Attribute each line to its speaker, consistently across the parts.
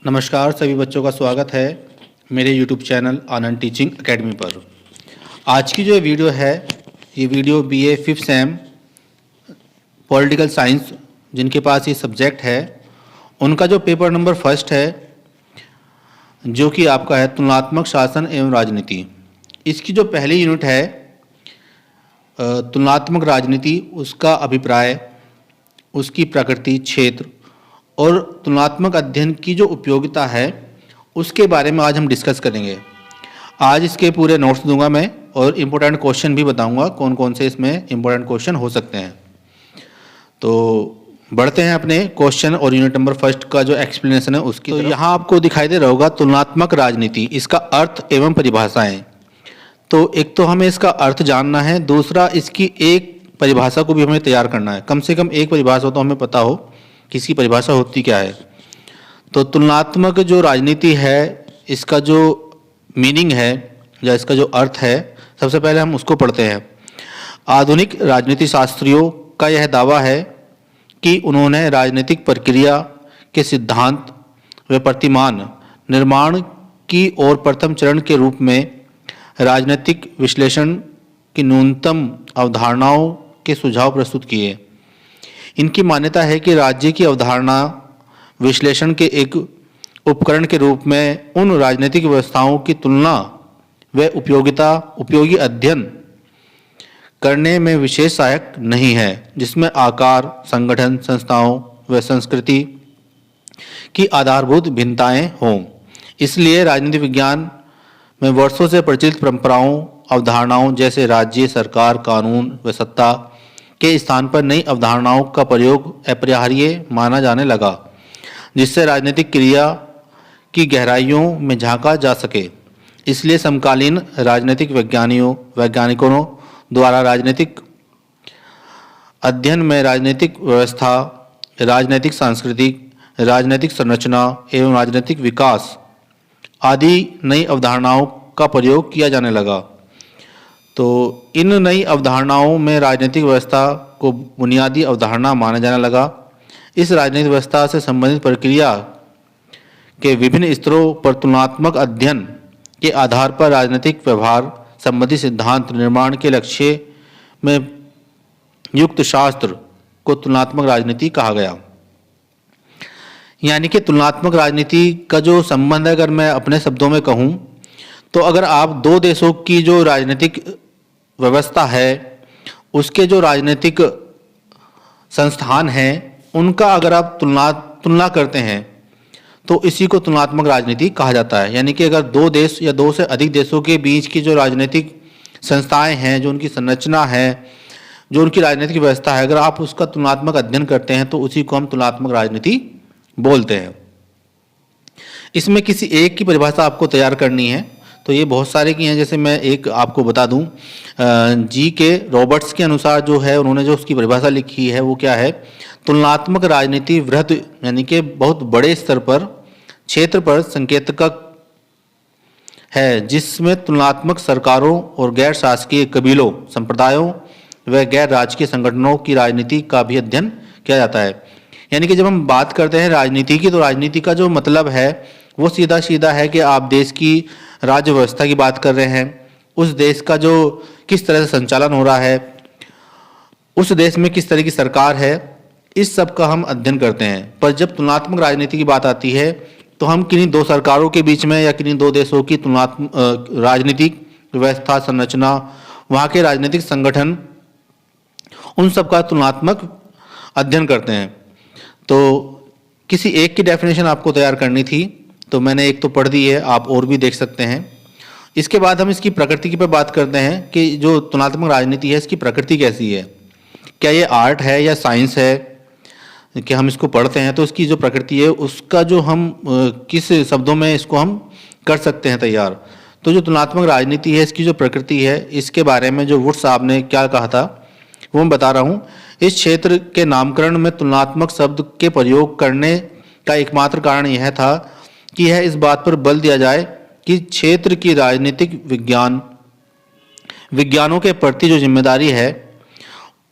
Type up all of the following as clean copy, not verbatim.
Speaker 1: नमस्कार सभी बच्चों का स्वागत है मेरे YouTube चैनल आनंद टीचिंग एकेडमी पर। आज की जो वीडियो है ये video BA 5th same political science जिनके पास ये सब्जेक्ट है उनका जो पेपर नंबर फर्स्ट है जो कि आपका है तुलनात्मक शासन एवं राजनीति। इसकी जो पहली यूनिट है तुलनात्मक राजनीति, उसका अभिप्राय, उसकी प्रकृति, क्षेत्र और तुलनात्मक अध्ययन की जो उपयोगिता है उसके बारे में आज हम डिस्कस करेंगे। आज इसके पूरे नोट्स दूंगा मैं और इम्पोर्टेंट क्वेश्चन भी बताऊंगा कौन कौन से इसमें इम्पोर्टेंट क्वेश्चन हो सकते हैं। तो बढ़ते हैं अपने क्वेश्चन और यूनिट नंबर फर्स्ट का जो एक्सप्लेनेशन है उसकी। तो यहाँ आपको दिखाई दे रहा होगा तुलनात्मक राजनीति, इसका अर्थ एवं परिभाषाएं। तो एक तो हमें इसका अर्थ जानना है, दूसरा इसकी एक परिभाषा को भी हमें तैयार करना है। कम से कम एक परिभाषा तो हमें पता हो कि इसकी परिभाषा होती क्या है। तो तुलनात्मक जो राजनीति है इसका जो मीनिंग है या इसका जो अर्थ है, सबसे पहले हम उसको पढ़ते हैं। आधुनिक राजनीति शास्त्रियों का यह दावा है कि उन्होंने राजनीतिक प्रक्रिया के सिद्धांत व प्रतिमान निर्माण की ओर प्रथम चरण के रूप में राजनीतिक विश्लेषण की न्यूनतम अवधारणाओं के सुझाव प्रस्तुत किए। इनकी मान्यता है कि राज्य की अवधारणा विश्लेषण के एक उपकरण के रूप में उन राजनीतिक व्यवस्थाओं की तुलना व उपयोगी अध्ययन करने में विशेष सहायक नहीं है जिसमें आकार, संगठन, संस्थाओं व संस्कृति की आधारभूत भिन्नताएं हों। इसलिए राजनीति विज्ञान में वर्षों से प्रचलित परंपराओं, अवधारणाओं जैसे राज्य, सरकार, कानून व सत्ता के स्थान पर नई अवधारणाओं का प्रयोग अपरिहार्य माना जाने लगा, जिससे राजनीतिक क्रिया की गहराइयों में झांका जा सके। इसलिए समकालीन राजनीतिक वैज्ञानिकों द्वारा राजनीतिक अध्ययन में राजनीतिक व्यवस्था, राजनीतिक संस्कृति, राजनीतिक संरचना एवं राजनीतिक विकास आदि नई अवधारणाओं का प्रयोग किया जाने लगा। तो इन नई अवधारणाओं में राजनीतिक व्यवस्था को बुनियादी अवधारणा माना जाने लगा। इस राजनीतिक व्यवस्था से संबंधित प्रक्रिया के विभिन्न स्तरों पर तुलनात्मक अध्ययन के आधार पर राजनीतिक व्यवहार संबंधी सिद्धांत निर्माण के लक्ष्य में युक्त शास्त्र को तुलनात्मक राजनीति कहा गया। यानी कि तुलनात्मक राजनीति का जो संबंध है, अगर मैं अपने शब्दों में कहूँ तो अगर आप दो देशों की जो राजनीतिक व्यवस्था है उसके जो राजनीतिक संस्थान हैं उनका अगर आप तुलना करते हैं तो इसी को तुलनात्मक राजनीति कहा जाता है। यानी कि अगर दो देश या दो से अधिक देशों के बीच की जो राजनीतिक संस्थाएं हैं, जो उनकी संरचना है, जो उनकी राजनीतिक व्यवस्था है, अगर आप उसका तुलनात्मक अध्ययन करते हैं तो उसी को हम तुलनात्मक राजनीति बोलते हैं। इसमें किसी एक की परिभाषा आपको तैयार करनी है, तो ये बहुत सारे की हैं। जैसे मैं एक आपको बता दूं, G.K. रॉबर्ट्स के अनुसार जो है उन्होंने जो उसकी परिभाषा लिखी है वो क्या है, तुलनात्मक राजनीति वृहत यानी कि बहुत बड़े स्तर पर क्षेत्र पर संकेतक है जिसमें तुलनात्मक सरकारों और गैर शासकीय कबीलों, संप्रदायों व गैर राजकीय संगठनों की राजनीति का भी अध्ययन किया जाता है। यानी कि जब हम बात करते हैं राजनीति की, तो राजनीति का जो मतलब है वो सीधा सीधा है कि आप देश की राज्य व्यवस्था की बात कर रहे हैं, उस देश का जो किस तरह से संचालन हो रहा है, उस देश में किस तरह की सरकार है, इस सब का हम अध्ययन करते हैं। पर जब तुलनात्मक राजनीति की बात आती है तो हम किन्हीं दो सरकारों के बीच में या किन्हीं दो देशों की तुलनात्मक राजनीतिक व्यवस्था, संरचना, वहाँ के राजनीतिक संगठन, उन सब का तुलनात्मक अध्ययन करते हैं। तो किसी एक की डेफिनेशन आपको तैयार करनी थी, तो मैंने एक तो पढ़ दी है, आप और भी देख सकते हैं। इसके बाद हम इसकी प्रकृति की पर बात करते हैं कि जो तुलनात्मक राजनीति है इसकी प्रकृति कैसी है, क्या ये आर्ट है या साइंस है कि हम इसको पढ़ते हैं। तो इसकी जो प्रकृति है उसका जो हम किस शब्दों में इसको हम कर सकते हैं तैयार। तो जो तुलनात्मक राजनीति है इसकी जो प्रकृति है, इसके बारे में जो वुड साहब ने क्या कहा था वो मैं बता रहा हूँ। इस क्षेत्र के नामकरण में तुलनात्मक शब्द के प्रयोग करने का एकमात्र कारण यह था कि यह इस बात पर बल दिया जाए कि क्षेत्र की राजनीतिक विज्ञानों के प्रति जो जिम्मेदारी है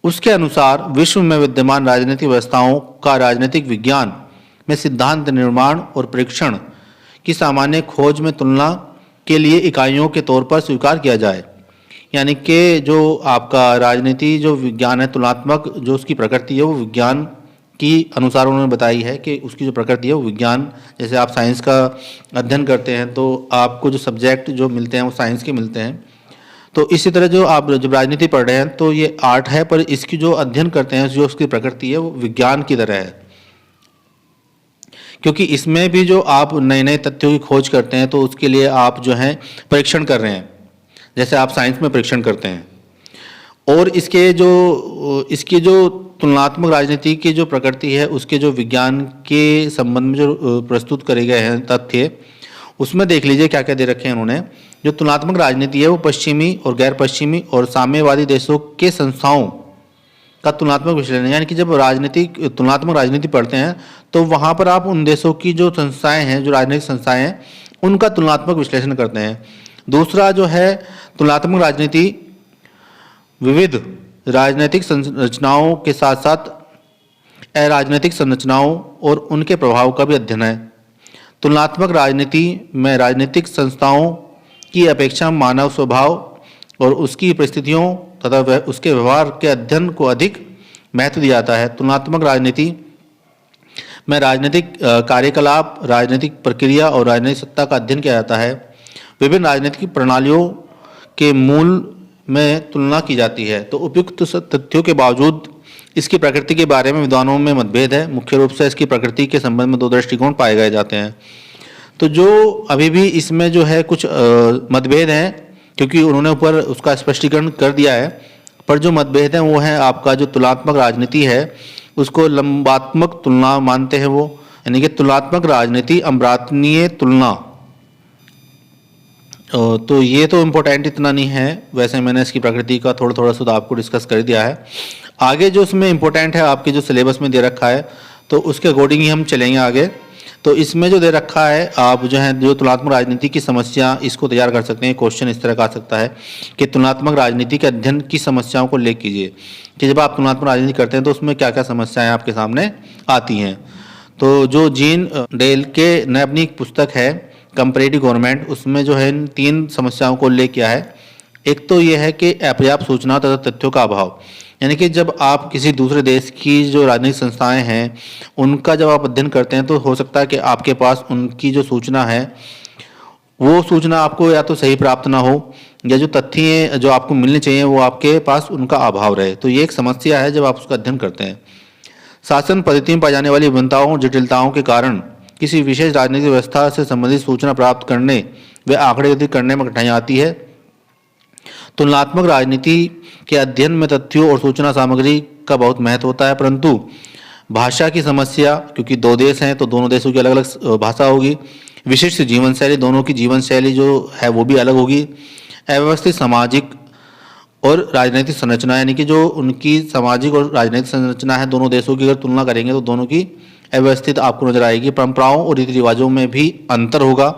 Speaker 1: उसके अनुसार विश्व में विद्यमान राजनीतिक व्यवस्थाओं का राजनीतिक विज्ञान में सिद्धांत निर्माण और परीक्षण की सामान्य खोज में तुलना के लिए इकाइयों के तौर पर स्वीकार किया जाए। यानी कि जो आपका राजनीति जो विज्ञान है, तुलनात्मक जो उसकी प्रकृति है वो विज्ञान की अनुसार उन्होंने बताई है कि उसकी जो प्रकृति है वो विज्ञान, जैसे आप साइंस का अध्ययन करते हैं तो आपको जो सब्जेक्ट जो मिलते हैं वो साइंस के मिलते हैं, तो इसी तरह जो आप जब राजनीति पढ़ रहे हैं तो ये आर्ट है, पर इसकी जो अध्ययन करते हैं जो उसकी प्रकृति है वो विज्ञान की तरह है, क्योंकि इसमें भी जो आप नए नए तथ्यों की खोज करते हैं तो उसके लिए आप जो है परीक्षण कर रहे हैं, जैसे आप साइंस में परीक्षण करते हैं। और इसकी जो तुलनात्मक राजनीति की जो प्रकृति है उसके जो विज्ञान के संबंध में जो प्रस्तुत करे गए हैं तथ्य, उसमें देख लीजिए क्या क्या दे रखे हैं उन्होंने। जो तुलनात्मक राजनीति है वो पश्चिमी और गैर पश्चिमी और साम्यवादी देशों के संस्थाओं का तुलनात्मक विश्लेषण, यानी कि जब तुलनात्मक राजनीति पढ़ते हैं तो वहाँ पर आप उन देशों की जो संस्थाएं हैं, जो राजनीतिक संस्थाएं हैं, उनका तुलनात्मक विश्लेषण करते हैं। दूसरा जो है तुलनात्मक राजनीति विविध राजनीतिक संरचनाओं के साथ साथ अराजनीतिक संरचनाओं और उनके प्रभाव का भी अध्ययन है। तुलनात्मक राजनीति में राजनीतिक संस्थाओं की अपेक्षा मानव स्वभाव और उसकी परिस्थितियों तथा उसके व्यवहार के अध्ययन को अधिक महत्व दिया जाता है। तुलनात्मक राजनीति में राजनीतिक कार्यकलाप, राजनीतिक प्रक्रिया और राजनीतिक सत्ता का अध्ययन किया जाता है। विभिन्न राजनीतिक प्रणालियों के मूल में तुलना की जाती है। तो उपयुक्त तथ्यों के बावजूद इसकी प्रकृति के बारे में विद्वानों में मतभेद है। मुख्य रूप से इसकी प्रकृति के संबंध में दो दृष्टिकोण पाए गए जाते हैं। तो जो अभी भी इसमें जो है कुछ मतभेद हैं, क्योंकि उन्होंने ऊपर उसका स्पष्टीकरण कर दिया है, पर जो मतभेद हैं वो है आपका जो तुलनात्मक राजनीति है उसको लंबात्मक तुलना मानते हैं वो, यानी कि तुलनात्मक राजनीति अम्रातनीय तुलना। तो ये तो इम्पोर्टेंट इतना नहीं है, वैसे मैंने इसकी प्रकृति का थोड़ा थोड़ा सुधा आपको डिस्कस कर दिया है। आगे जो इसमें इम्पोर्टेंट है आपके जो सिलेबस में दे रखा है तो उसके अकॉर्डिंग ही हम चलेंगे आगे। तो इसमें जो दे रखा है आप जो है जो तुलनात्मक राजनीति की समस्या इसको तैयार कर सकते हैं। क्वेश्चन इस तरह का आ सकता है कि तुलनात्मक राजनीति के अध्ययन की समस्याओं को लेख कीजिए, कि जब आप तुलनात्मक राजनीति करते हैं तो उसमें क्या क्या समस्याएं आपके सामने आती हैं। तो जो जीन डेल के ने अपनी एक पुस्तक है कंपैरेटिव गवर्नमेंट, उसमें जो है इन 3 समस्याओं को उल्लेख किया है। एक तो यह है कि अपर्याप्त सूचना तथा तथ्यों का अभाव, यानी कि जब आप किसी दूसरे देश की जो राजनीतिक संस्थाएं हैं उनका जब आप अध्ययन करते हैं तो हो सकता है कि आपके पास उनकी जो सूचना है वो सूचना आपको या तो सही प्राप्त ना हो, या जो तथ्य जो आपको मिलने चाहिए वो आपके पास उनका अभाव रहे। तो ये एक समस्या है जब आप उसका अध्ययन करते हैं। शासन पद्धति में पाई जाने वाली विभिन्नताओं और जटिलताओं के कारण किसी विशेष राजनीतिक व्यवस्था से संबंधित सूचना प्राप्त करने व आंकड़े एकत्रित करने में कठिनाई आती है। तुलनात्मक राजनीति के अध्ययन में तथ्यों और सूचना सामग्री का बहुत महत्व होता है, परंतु भाषा की समस्या, क्योंकि 2 देश हैं तो दोनों देशों की अलग अलग भाषा होगी। विशिष्ट जीवन शैली, दोनों की जीवन शैली जो है वो भी अलग होगी। अव्यवस्थित सामाजिक और राजनीतिक संरचना, यानी कि जो उनकी सामाजिक और राजनीतिक संरचना है दोनों देशों की अगर तुलना करेंगे तो दोनों की अव्यवस्थित आपको नजर आएगी। परंपराओं और रीति रिवाजों में भी अंतर होगा।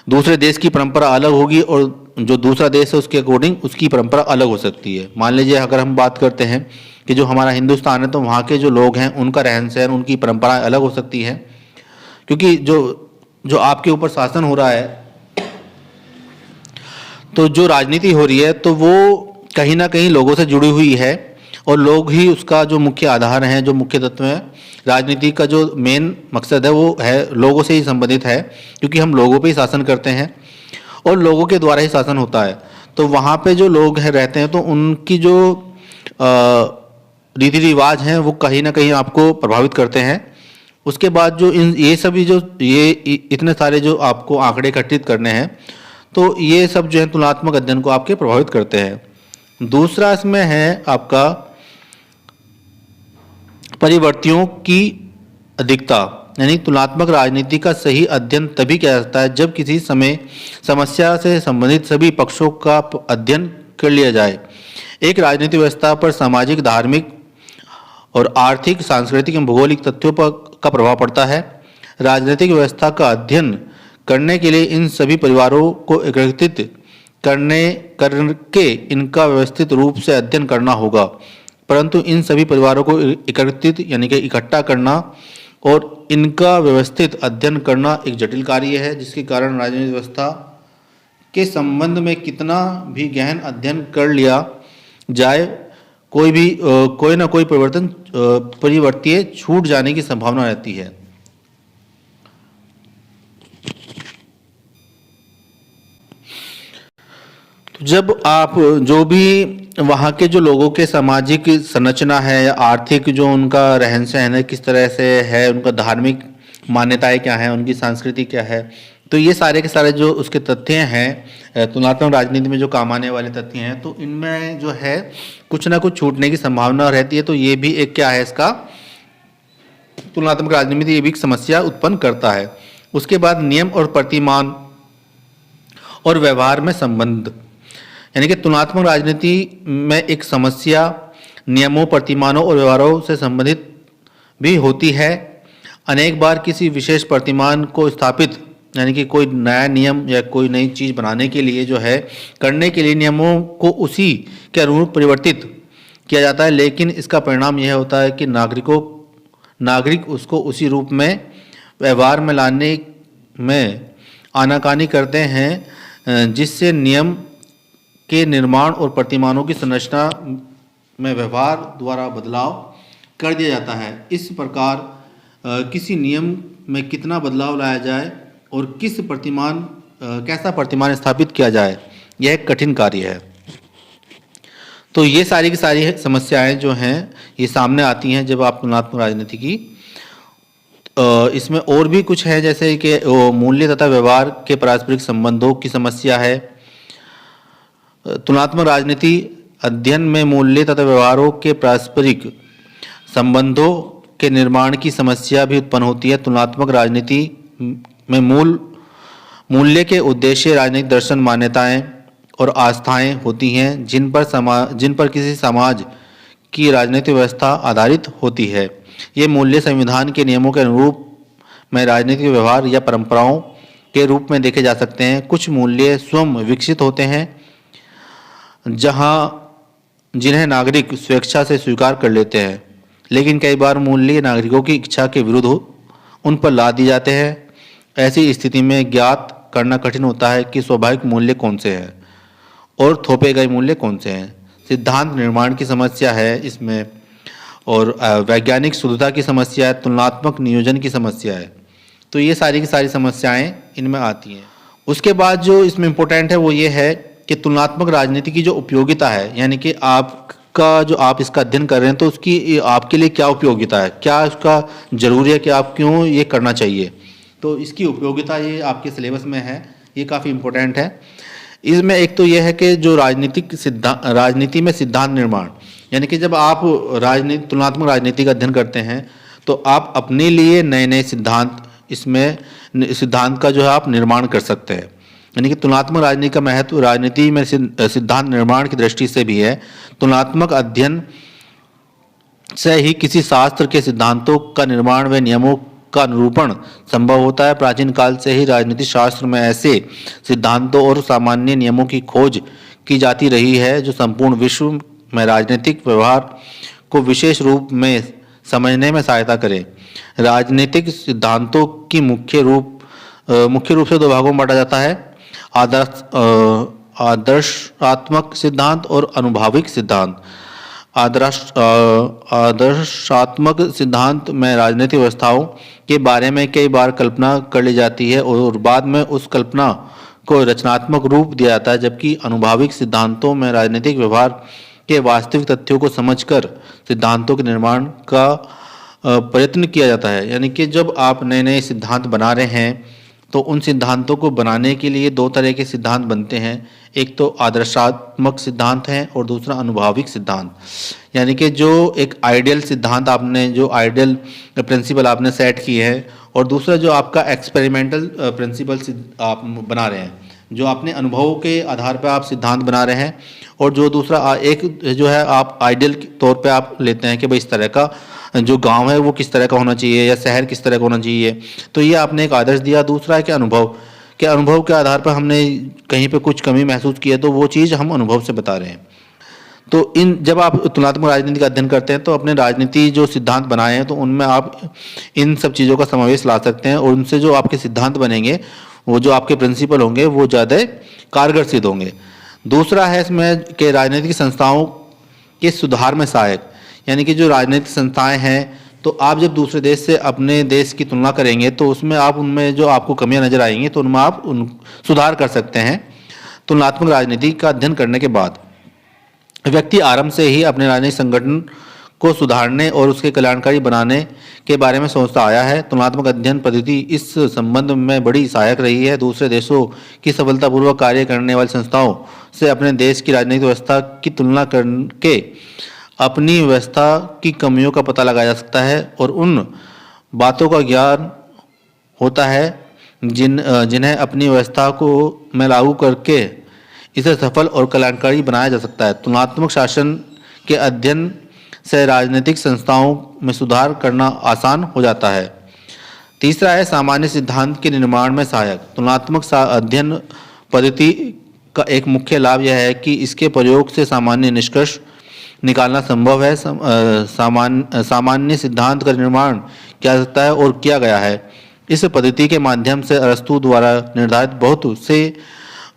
Speaker 1: दूसरे देश की परंपरा अलग होगी और जो दूसरा देश है उसके अकॉर्डिंग उसकी परंपरा अलग हो सकती है। मान लीजिए अगर हम बात करते हैं कि जो हमारा हिंदुस्तान है तो वहाँ के जो लोग हैं उनका रहन सहन, उनकी परंपराएं अलग हो सकती है, क्योंकि जो आपके ऊपर शासन हो रहा है, तो जो राजनीति हो रही है तो वो कहीं ना कहीं लोगों से जुड़ी हुई है और लोग ही उसका जो मुख्य आधार हैं, जो मुख्य तत्व हैं। राजनीति का जो मेन मकसद है वो है लोगों से ही संबंधित है, क्योंकि हम लोगों पे ही शासन करते हैं और लोगों के द्वारा ही शासन होता है। तो वहाँ पे जो लोग हैं रहते हैं तो उनकी जो रीति रिवाज हैं वो कहीं ना कहीं आपको प्रभावित करते हैं। उसके बाद जो ये इतने सारे जो आपको आंकड़े एकत्रित करने हैं तो ये सब जो है तुलनात्मक अध्ययन को आपके प्रभावित करते हैं। दूसरा इसमें है आपका परिवर्तियों की अधिकता, यानी तुलनात्मक राजनीति का सही अध्ययन तभी किया जाता है जब किसी समय समस्या से संबंधित सभी पक्षों का अध्ययन कर लिया जाए। एक राजनीतिक व्यवस्था पर सामाजिक, धार्मिक और आर्थिक, सांस्कृतिक एवं भौगोलिक तथ्यों का प्रभाव पड़ता है। राजनीतिक व्यवस्था का अध्ययन करने के लिए इन सभी परिवारों को एकत्रित करके इनका व्यवस्थित रूप से अध्ययन करना होगा, परंतु इन सभी परिवारों को एकत्रित यानी कि इकट्ठा करना और इनका व्यवस्थित अध्ययन करना एक जटिल कार्य है, जिसके कारण राजनीतिक व्यवस्था के संबंध में कितना भी गहन अध्ययन कर लिया जाए, कोई ना कोई परिवर्तीय छूट जाने की संभावना रहती है। तो जब आप जो भी वहाँ के जो लोगों के सामाजिक संरचना है या आर्थिक जो उनका रहन सहन है किस तरह से है, उनका धार्मिक मान्यताएं क्या हैं, उनकी संस्कृति क्या है, तो ये सारे के सारे जो उसके तथ्य हैं तुलनात्मक राजनीति में जो काम आने वाले तथ्य हैं, तो इनमें जो है कुछ ना कुछ छूटने की संभावना रहती है। तो ये भी एक क्या है, इसका तुलनात्मक राजनीति में ये भी एक समस्या उत्पन्न करता है। उसके बाद नियम और प्रतिमान और व्यवहार में संबंध, यानी कि तुलनात्मक राजनीति में एक समस्या नियमों, प्रतिमानों और व्यवहारों से संबंधित भी होती है। अनेक बार किसी विशेष प्रतिमान को स्थापित, यानी कि कोई नया नियम या कोई नई चीज़ बनाने के लिए जो है, करने के लिए नियमों को उसी के अनुरूप परिवर्तित किया जाता है, लेकिन इसका परिणाम यह होता है कि नागरिक उसको उसी रूप में व्यवहार में लाने में आनाकानी करते हैं, जिससे नियम के निर्माण और प्रतिमानों की संरचना में व्यवहार द्वारा बदलाव कर दिया जाता है। इस प्रकार किसी नियम में कितना बदलाव लाया जाए और कैसा प्रतिमान स्थापित किया जाए, यह एक कठिन कार्य है। तो ये सारी की सारी समस्याएं जो हैं ये सामने आती हैं जब आप तुलनात्मक राजनीति की। इसमें और भी कुछ है, जैसे कि मूल्य तथा व्यवहार के पारस्परिक संबंधों की समस्या है। तुलनात्मक राजनीति अध्ययन में मूल्य तथा व्यवहारों के पारस्परिक संबंधों के निर्माण की समस्या भी उत्पन्न होती है। तुलनात्मक राजनीति में मूल्य के उद्देश्य राजनीतिक दर्शन, मान्यताएं और आस्थाएं होती हैं, जिन पर किसी समाज की राजनीतिक व्यवस्था आधारित होती है। ये मूल्य संविधान के नियमों के अनुरूप में राजनीतिक व्यवहार या परंपराओं के रूप में देखे जा सकते हैं। कुछ मूल्य स्वयं विकसित होते हैं, जिन्हें नागरिक स्वेच्छा से स्वीकार कर लेते हैं, लेकिन कई बार मूल्य नागरिकों की इच्छा के विरुद्ध उन पर लाद दिए जाते हैं। ऐसी स्थिति में ज्ञात करना कठिन होता है कि स्वाभाविक मूल्य कौन से हैं और थोपे गए मूल्य कौन से हैं। सिद्धांत निर्माण की समस्या है इसमें, और वैज्ञानिक शुद्धता की समस्या है, तुलनात्मक नियोजन की समस्या है। तो ये सारी की सारी समस्याएं इनमें आती हैं। उसके बाद जो इसमें इम्पोर्टेंट है वो ये है कि तुलनात्मक राजनीति की जो उपयोगिता है, यानी कि आप इसका अध्ययन कर रहे हैं तो उसकी आपके लिए क्या उपयोगिता है, क्या उसका जरूरी है कि आप क्यों ये करना चाहिए, तो इसकी उपयोगिता ये आपके सिलेबस में है, ये काफ़ी इम्पोर्टेंट है। इसमें एक तो ये है कि जो राजनीति में सिद्धांत निर्माण, यानी कि जब आप तुलनात्मक राजनीति का अध्ययन करते हैं तो आप अपने लिए नए नए सिद्धांत का जो है आप निर्माण कर सकते हैं। यानी कि तुलनात्मक राजनीति का महत्व राजनीति में सिद्धांत निर्माण की दृष्टि से भी है। तुलनात्मक अध्ययन से ही किसी शास्त्र के सिद्धांतों का निर्माण व नियमों का निरूपण संभव होता है। प्राचीन काल से ही राजनीति शास्त्र में ऐसे सिद्धांतों और सामान्य नियमों की खोज की जाती रही है जो संपूर्ण विश्व में राजनीतिक व्यवहार को विशेष रूप में समझने में सहायता करें। राजनीतिक सिद्धांतों की मुख्य रूप से दो भागों में बांटा जाता है, आदर्शात्मक सिद्धांत और अनुभाविक सिद्धांत। आदर्शात्मक सिद्धांत में राजनीतिक व्यवस्थाओं के बारे में कई बार कल्पना कर ली जाती है और बाद में उस कल्पना को रचनात्मक रूप दिया जाता है, जबकि अनुभाविक सिद्धांतों में राजनीतिक व्यवहार के वास्तविक तथ्यों को समझकर सिद्धांतों के निर्माण का प्रयत्न किया जाता है। यानी कि जब आप नए नए सिद्धांत बना रहे हैं तो उन सिद्धांतों को बनाने के लिए दो तरह के सिद्धांत बनते हैं, एक तो आदर्शात्मक सिद्धांत है और दूसरा अनुभाविक सिद्धांत। यानी कि जो एक आइडियल सिद्धांत जो आइडियल प्रिंसिपल आपने सेट किए हैं, और दूसरा जो आपका एक्सपेरिमेंटल प्रिंसिपल आप बना रहे हैं, जो अपने अनुभवों के आधार पर आप सिद्धांत बना रहे हैं, और जो दूसरा एक जो है आप आइडियल तौर पे आप लेते हैं कि भाई इस तरह का जो गांव है वो किस तरह का होना चाहिए या शहर किस तरह का होना चाहिए। तो ये आपने एक आदर्श दिया। दूसरा है कि अनुभव के आधार पर हमने कहीं पे कुछ कमी महसूस की है तो वो चीज़ हम अनुभव से बता रहे हैं। तो इन जब आप तुलनात्मक राजनीति का अध्ययन करते हैं तो अपने राजनीति जो सिद्धांत बनाए हैं तो उनमें आप इन सब चीज़ों का समावेश ला सकते हैं और उनसे जो आपके सिद्धांत बनेंगे, वो जो आपके प्रिंसिपल होंगे, वो ज़्यादा कारगर सिद्ध होंगे। दूसरा है इसमें कि राजनीतिक संस्थाओं के सुधार में सहायक, यानी कि जो राजनीतिक संस्थाएं हैं, तो आप जब दूसरे देश से अपने देश की तुलना करेंगे तो उसमें आप उनमें जो आपको कमियां नजर आएंगी तो उनमें आप सुधार कर सकते हैं। तुलनात्मक राजनीति का अध्ययन करने के बाद व्यक्ति आरंभ से ही अपने राजनीतिक संगठन को सुधारने और उसके कल्याणकारी बनाने के बारे में सोचता आया है। तुलनात्मक अध्ययन पद्धति इस संबंध में बड़ी सहायक रही है। दूसरे देशों की सफलतापूर्वक कार्य करने वाली संस्थाओं से अपने देश की राजनीतिक व्यवस्था की तुलना करके अपनी व्यवस्था की कमियों का पता लगाया जा सकता है और उन बातों का ज्ञान होता है जिन्हें अपनी व्यवस्था को में लागू करके इसे सफल और कल्याणकारी बनाया जा सकता है। तुलनात्मक शासन के अध्ययन से राजनीतिक संस्थाओं में सुधार करना आसान हो जाता है। तीसरा है सामान्य सिद्धांत के निर्माण में सहायक। तुलनात्मक अध्ययन पद्धति का एक मुख्य लाभ यह है कि इसके प्रयोग से सामान्य निष्कर्ष निकालना संभव है। सामान्य सिद्धांत का निर्माण किया जा सकता है और किया गया है। इस पद्धति के माध्यम से अरस्तू द्वारा निर्धारित बहुत से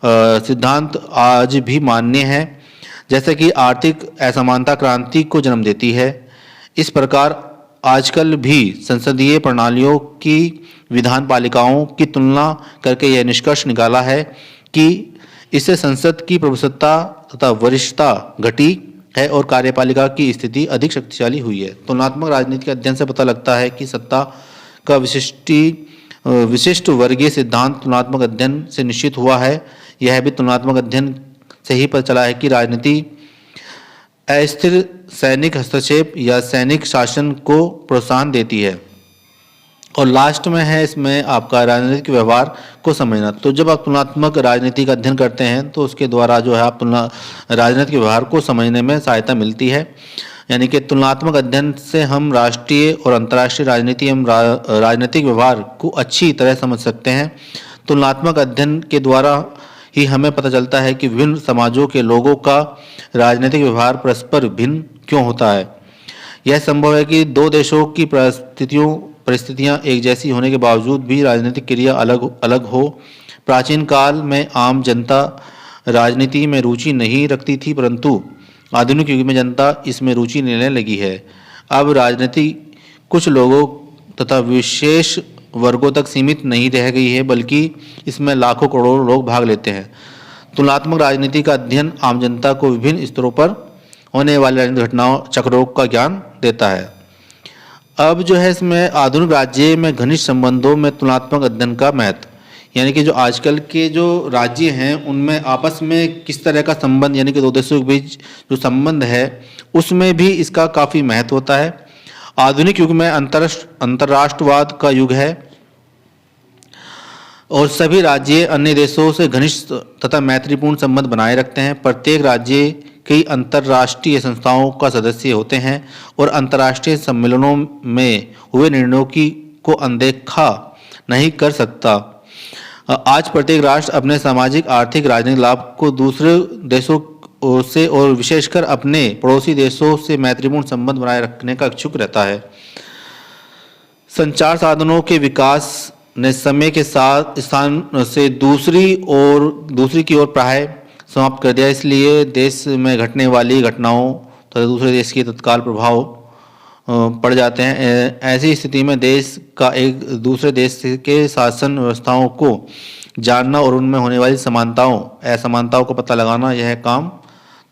Speaker 1: सिद्धांत आज भी मान्य हैं, जैसे कि आर्थिक असमानता क्रांति को जन्म देती है। इस प्रकार आजकल भी संसदीय प्रणालियों की विधान पालिकाओं की तुलना करके यह निष्कर्ष निकाला है कि इससे संसद की प्रभुसत्ता तथा वरिष्ठता घटी है और कार्यपालिका की स्थिति अधिक शक्तिशाली हुई है। तुलनात्मक राजनीति के अध्ययन से पता लगता है कि सत्ता का विशिष्ट वर्गीय सिद्धांत तुलनात्मक अध्ययन से निश्चित हुआ है। यह भी तुलनात्मक अध्ययन से ही पता चला है कि राजनीति अस्थिर सैनिक हस्तक्षेप या सैनिक शासन को प्रोत्साहन देती है। और लास्ट में है इसमें आपका राजनीतिक व्यवहार को समझना। तो जब आप तुलनात्मक राजनीति का अध्ययन करते हैं तो उसके द्वारा जो है आप राजनीतिक व्यवहार को समझने में सहायता मिलती है। यानी कि तुलनात्मक अध्ययन से हम राष्ट्रीय और अंतर्राष्ट्रीय राजनीति एवं राजनीतिक व्यवहार को अच्छी तरह समझ सकते हैं। तुलनात्मक अध्ययन के द्वारा ही हमें पता चलता है कि विभिन्न समाजों के लोगों का राजनीतिक व्यवहार परस्पर भिन्न क्यों होता है। यह संभव है कि दो देशों की परिस्थितियां एक जैसी होने के बावजूद भी राजनीतिक क्रिया अलग अलग हो। प्राचीन काल में आम जनता राजनीति में रुचि नहीं रखती थी, परंतु आधुनिक युग में जनता इसमें रुचि लेने लगी है। अब राजनीति कुछ लोगों तथा विशेष वर्गों तक सीमित नहीं रह गई है, बल्कि इसमें लाखों करोड़ों लोग भाग लेते हैं। तुलनात्मक राजनीति का अध्ययन आम जनता को विभिन्न स्तरों पर होने वाली राजनीतिक घटनाओं चक्रों का ज्ञान देता है। अब जो है इसमें आधुनिक राज्य में घनिष्ठ संबंधों में तुलनात्मक अध्ययन का महत्व, यानी कि जो आजकल के जो राज्य हैं उनमें आपस में किस तरह का संबंध, यानी कि दो देशों के बीच जो संबंध है उसमें भी इसका काफ़ी महत्व होता है। आधुनिक युग में अंतर्राष्ट्रवाद का युग है और सभी राज्य अन्य देशों से घनिष्ठ तथा मैत्रीपूर्ण संबंध बनाए रखते हैं। प्रत्येक राज्य कई अंतर्राष्ट्रीय संस्थाओं का सदस्य होते हैं और अंतर्राष्ट्रीय सम्मेलनों में हुए निर्णयों को अनदेखा नहीं कर सकता। आज प्रत्येक राष्ट्र अपने सामाजिक, आर्थिक, राजनीतिक लाभ को दूसरे देशों से और विशेषकर अपने पड़ोसी देशों से मैत्रीपूर्ण संबंध बनाए रखने का इच्छुक रहता है। संचार साधनों के विकास ने समय के साथ स्थान से दूसरी की ओर प्राय समाप्त कर दिया। इसलिए देश में घटने वाली घटनाओं तथा दूसरे देश के तत्काल प्रभाव पड़ जाते हैं। ऐसी स्थिति में देश का एक दूसरे देश के शासन व्यवस्थाओं को जानना और उनमें होने वाली असमानताओं को पता लगाना, यह काम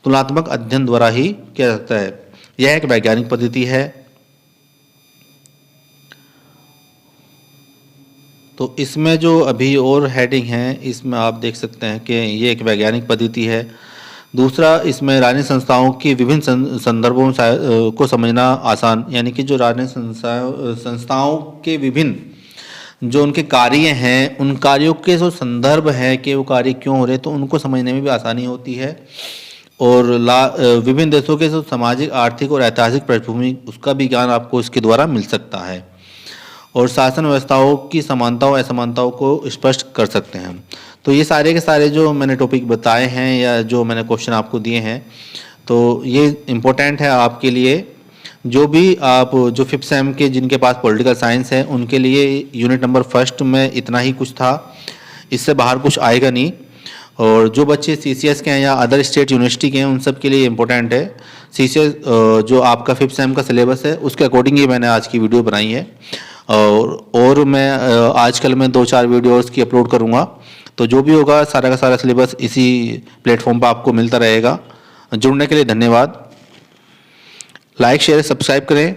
Speaker 1: तुलनात्मक अध्ययन द्वारा ही किया जाता है। यह एक वैज्ञानिक पद्धति है। तो इसमें जो अभी और हेडिंग है इसमें आप देख सकते हैं कि ये एक वैज्ञानिक पद्धति है। दूसरा, इसमें राजनीतिक संस्थाओं की विभिन्न संदर्भों को समझना आसान, यानी कि जो राजनीतिक संस्थाओं के विभिन्न जो उनके कार्य हैं, उन कार्यों के जो संदर्भ है कि वो कार्य क्यों हो रहे, तो उनको समझने में भी आसानी होती है। और विभिन्न देशों के जो सामाजिक, आर्थिक और ऐतिहासिक पृष्ठभूमि, उसका भी ज्ञान आपको इसके द्वारा मिल सकता है। और शासन व्यवस्थाओं की समानताओं असमानताओं को स्पष्ट कर सकते हैं। तो ये सारे के सारे जो मैंने टॉपिक बताए हैं या जो मैंने क्वेश्चन आपको दिए हैं, तो ये इम्पोर्टेंट है आपके लिए। जो भी आप जो 5th सेम के जिनके पास पॉलिटिकल साइंस है उनके लिए यूनिट नंबर 1 में इतना ही कुछ था, इससे बाहर कुछ आएगा नहीं। और जो बच्चे CCS के हैं या अदर स्टेट यूनिवर्सिटी के हैं उन सब के लिए इम्पोर्टेंट है। CCS जो आपका 5th सेम का सिलेबस है उसके अकॉर्डिंग ही मैंने आज की वीडियो बनाई है। और मैं आजकल मैं 2-4 वीडियोस की अपलोड करूँगा, तो जो भी होगा सारा का सारा सिलेबस इसी प्लेटफॉर्म पर आपको मिलता रहेगा। जुड़ने के लिए धन्यवाद। लाइक शेयर सब्सक्राइब करें।